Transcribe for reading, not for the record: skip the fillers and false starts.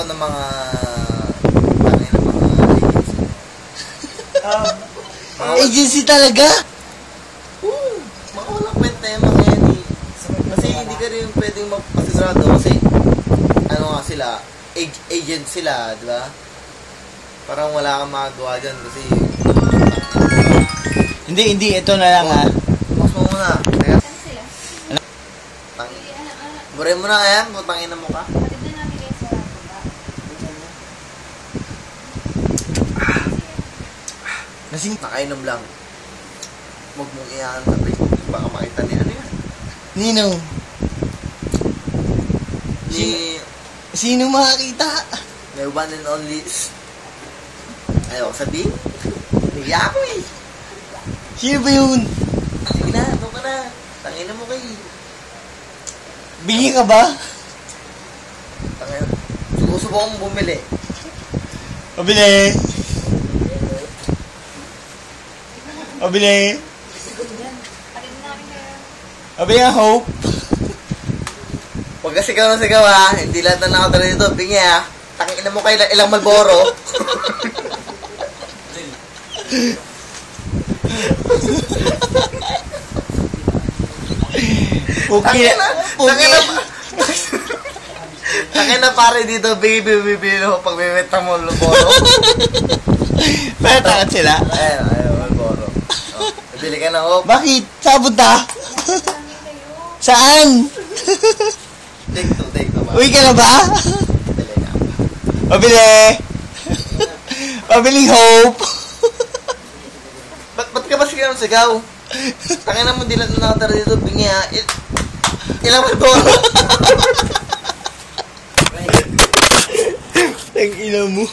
ako ng mga tangin ng mga agency. Agency talaga? Mga walang kwenta yung mga yan eh. Kasi hindi ka rin pwedeng magpasigurado kasi ano nga sila, agent sila, di ba? Parang wala kang magagawa dyan kasi Hindi, ito na lang ha. mas mo muna. Teka. Ano sila? Buray mo na kaya, putangin na mo ka. Maganda namin kayo sa baba. Nasing... Nakainom lang. Huwag mong iyakan sa Facebook. Baka makita niya ano yan. Nino? Sino makakita? May one and only. Ayaw ko sabihin. Hindi ako eh. Sino ba yun? Sige na, doon ka na. Tangin na mo kay. Bigyan ka ba? Tangin. Subukan mong bumili. Pabili. Pabili. Maganda namin kayo. Pabili ang Hope. Huwag ka sigaw na sigaw ha. Hindi lahat na nakatara dito. Bingi ha. Tangin na mo kayo ilang Malboro. Okay. Tangin na pare dito. Bibili ho pag bibenta mo Malboro. Pero takot sila. Ayun, Malboro. Oh, bibili ka na ho. Bakit? Saan punta? Namin kayo. Saan? Take two. Uwi ka na ba? Bibili na. Pabili. Pabiling Hope. Ba't ka ba sigaw ng sigaw? Tangin na mo di lahat na nakatara dito. Bingi ha. Ilang Malboro. Ang ina mo.